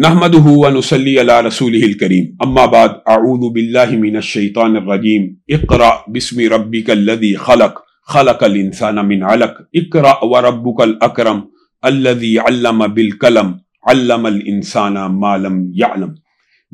नहमदुहु व नुसल्ली अला रसूलिहिल करीम। अम्मा बाद, अऊज़ु बिल्लाहि मिनश शैतानिर रजीम। इक़रा बिस्मि रब्बिकल्लज़ी खलक़, खलक़ल इंसाना मिन अलक़। इक़रा व रब्बुकल अकरम, अल्लज़ी अल्लम बिल कलम, अल्लमल इंसाना मा लम यअलम।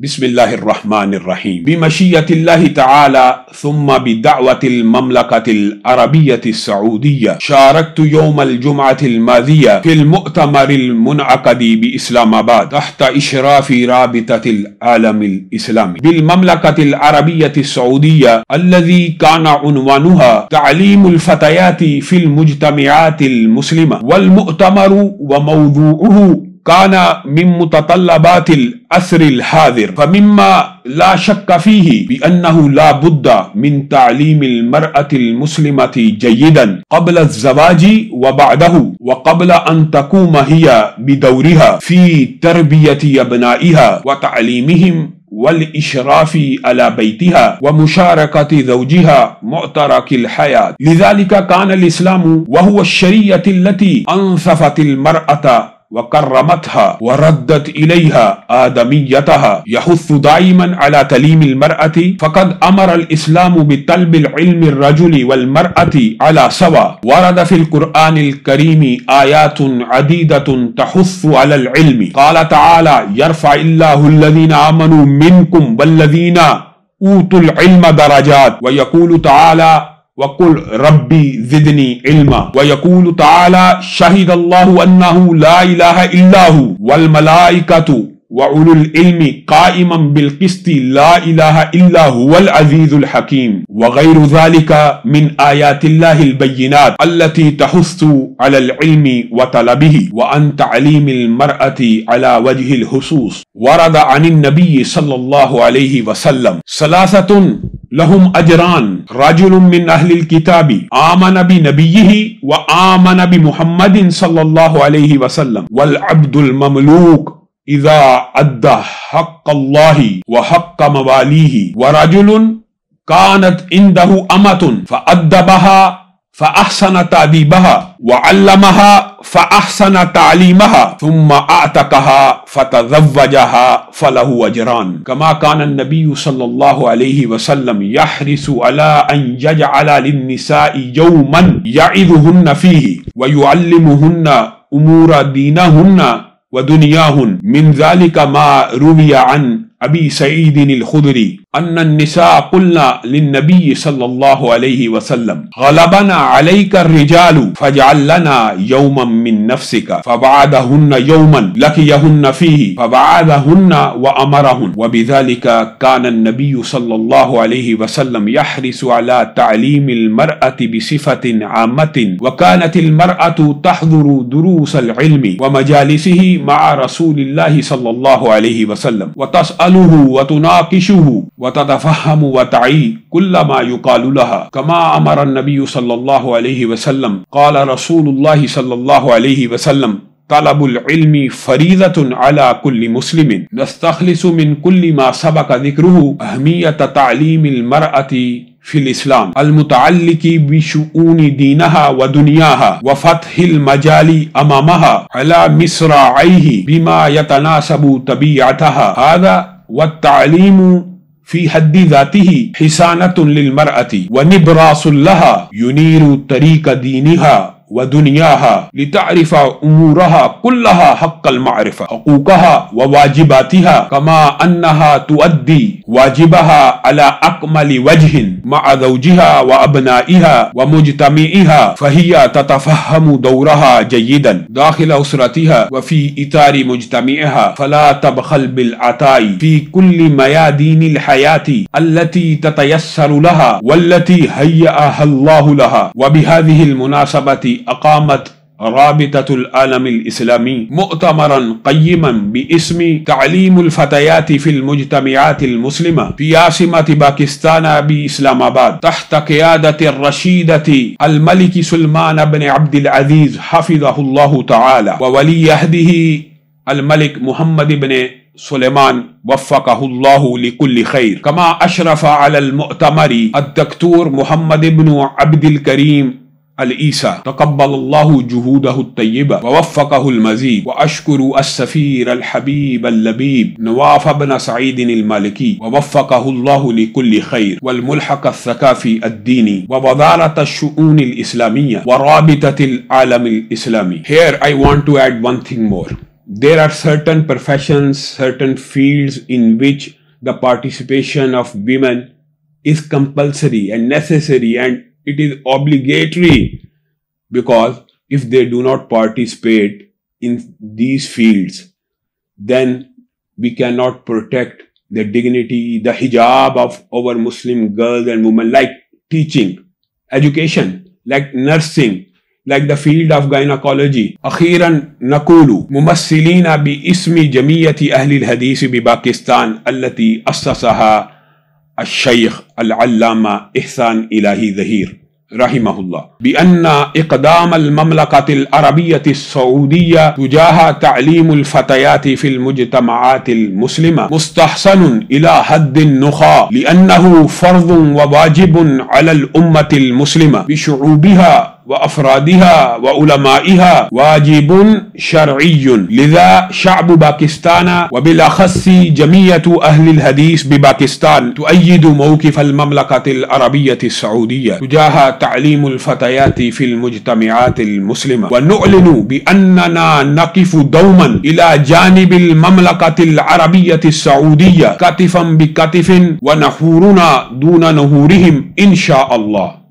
बिस्मिल्लाहिर्रहमानिर्रहीम। बिमशीयतिल्लाहि तआला सुम्मा बिदअवतिल ममलकतिल अरबिय्यतिस सऊदिय्या शारकतु यौमल जुमअतिल माज़िय्या फिल मुअतमरिल मुनअक़दी बिइस्लामाबाद तहत इशराफि राबिततिल आलमिल इस्लामी बिल ममलकतिल अरबिय्यतिस सऊदिय्या अल्लज़ी काना उन्वानुहा तअलीमुल फ़तयाति फिल मुज्तमिआतिल मुस्लिमा वल मुअतमरु व मौज़ूउहु काना मिन मुततल्लबातिल अस्रिल हाज़िर फमिम्मा ला शक्क फ़ीही बिअन्नहु ला बुद्दा मिन तालीमिल मरअतिल मुस्लिमति जय्यिदन क़ब्ल अज़्ज़वाजी व बअदहु व क़ब्ल अन तक़ूम हिया बिदौरिहा फ़ी तरबियति अबनाइहा व तालीमिहिम वल इशराफी अला बैतिहा व मुशारकति ज़ौजिहा मुअतरकिल हयात लिज़ालिका कानल इस्लामु व हुवा अश-शरीअतुल्लती अंसफ़तिल मरअता व कर्रमतहा व रद्दत इलैहा आदमियतहा यहुस्सु दाइमन अला तलीमिल मरअति फ़क़द अमरल इस्लामु बितलबिल इल्मिर रजुलि वल मरअति अला सवा वरद फिल कुरआनिल करीमी आयातुन अदीदतुन तहुस्सु अलल इल्मि क़ाल तआला यरफ़इल्लाहुल्लज़ीना आमनु मिनकुम वल्लज़ीना ऊतुल इल्म दरजात व यक़ूलु तआला वकुल रब्बी ज़िदनी इल्मा व यक़ूलु तआला शहिदल्लाहु अन्नहु ला इलाहा इल्लाहु वल मलाइकतु व उलुल इल्मी क़ाइमन बिल क़िस्ति ला इलाहा इल्ला हुवल अज़ीज़ुल हकीम व गैरु ज़ालिका मिन आयातिल्लाहिल बय्यिनात अल्लती तहुस्सु अलल इल्मी व तलबिही व अन तअलीमिल मरअति अला वजहिल हुसूस वरद अनिन नबी सल्लल्लाहु अलैहि वसल्लम सलासतुन लहुम अजरान रजुलुम मिन अहलिल किताबी आमन बि नबिय्यिही व आमन बि मुहम्मदिन सल्लल्लाहु अलैहि वसल्लम वल अब्दुल ममलूक इज़ा अद्दा हक़्क़ल्लाहि व हक़्क़ मवालीही व रजुलुन कानत इंदहु अमतुन फ़अद्दबहा फ़अहसन तादीबहा व अल्लमहा फ़अहसन तालीमहा थुम्मा अअतक़हा फ़तज़व्वजहा फ़लहु अजरान कमा कान नबिय्यु सल्लल्लाहु अलैहि वसल्लम यहरिसु अला अन यजअला लिन्निसाइ यौमन यइज़ुहुन्न फ़ीही व युअल्लिमुहुन्न उमूर दीनहुन्न व दुनियाहुन मिन ज़ालिका मा रुविया अन अबी सईदिनिल खुदरी अन्नन निसा कुल्ना लिन्नबी सल्लल्लाहु अलैहि वसल्लम गलबना अलैका रिजालु फजअल लना यौमन मिन नफ्सिका फबअदहुन्न यौमन लकियहुन्न फीही फबअदहुन्न व अमरहुन व बिज़ालिका कान नबी सल्लल्लाहु अलैहि वसल्लम यहरिसु अला तअलीमिल मरअति बिसिफतिन आम्मतिन व कानतिल मरअतु तहज़ुरु दुरूसल इल्मी व मजालिसिही मअ रसूलिल्लाहि सल्लल्लाहु अलैहि वसल्लम व तसअलुहु व तुनाकिशुहु व ततफ़हमु व तई कुल्ल मा युक़ालु लहा कमा अमर नबी सल्लल्लाहु अलैहि वसल्लम क़ाल रसूलुल्लाहि सल्लल्लाहु अलैहि वसल्लम तलबुल इल्मी फ़रीज़तुन अला कुल्लि मुस्लिमिन नस्तख़लिसु मिन कुल्लि मा सबक़ ज़िक्रुहु अहमियत तालीमिल मरअति फिल इस्लाम अल मुतअल्लिक़ि बिशुऊनि दीनहा व दुनियाहा व फ़त्हिल मजाली अमामहा अला मिस्राइही बिमा यतनासबु तबीअतहा हाज़ा व तालीमु फी हद्दि ज़ातिही हिसानतुन लिल मरअति व निब्रासुल लहा युनीरु तरीक़ दीनिहा व दुनियाहा लितारिफ़ा उमूरहा कुल्लहा हक़्क़ल मारिफ़ा हुक़ूक़हा व वाजिबातिहा कमा अन्नहा तुअद्दी वाजिबहा अला अकमलि वजहिन मअ ज़ौजिहा व अबनाइहा व मुज्तमिइहा फ़हिया ततफ़हमु दौरहा जय्यिदन दाखिल उसरतिहा व फ़ी इतारि मुज्तमिइहा फ़ला तबख़ल बिल अताई फ़ी कुल्लि मयादीनिल हयाति अल्लती ततयस्सरु लहा वल्लती हय्यअहा अल्लाहु लहा व बिहाज़िहिल मुनासबति अक़ामत राबिततुल आलमिल इस्लामी मुअतमरन क़य्यिमन बिइस्मि तालीमुल फ़तयाति फिल मुज्तमिआतिल मुस्लिमा फ़ी आसिमति पाकिस्तान बि इस्लामाबाद तहत क़ियादति रशीदति अल मलिक सुलेमान इब्न अब्दुल अज़ीज़ हफ़िज़हुल्लाहु तआला व वली अहदिही अल मलिक मुहम्मद इब्न सुलेमान वफ़क़हुल्लाहु लिकुल्लि खैर कमा अशरफ़ अलल मुअतमरी अद-दक्तूर मुहम्मद इब्न अब्दुल करीम العيسى تقبل الله جهوده الطيبة ووفقه المزيد. وأشكر السفير الحبيب اللبيب نواف بن سعيد المالكي ووفقه الله لكل خير، والملحق الثقافي الديني ووزارة الشؤون الإسلامية ورابطة العالم الإسلامي. Here I want to add one thing more. There are certain professions, certain fields in which the participation of women is compulsory and necessary, and it is obligatory, because if they do not participate in these fields, then we cannot protect the dignity, the hijab of our Muslim girls and women, like teaching, education, like nursing, like the field of gynecology. أخيرا نقول ممثلين باسم جمعية أهل الحديث بباكستان التي أسسها الشيخ العلامة إحسان إلهي ظهير رحمه الله، بأن إقدام المملكة العربية السعودية تجاه تعليم الفتيات في المجتمعات المسلمة مستحسن إلى حد النخاع، لأنه فرض وواجب على الأمة المسلمة بشعوبها وأفرادها وعلمائها، واجب شرعي. لذا شعب باكستان وبالأخص جمعية أهل الحديث بباكستان تؤيد موقف المملكة العربية السعودية تجاه تعليم الفتيات في المجتمعات المسلمة، ونعلن بأننا نقف دوما إلى جانب المملكة العربية السعودية كتفا بكتف، ونحورنا دون نهورهم إن شاء الله.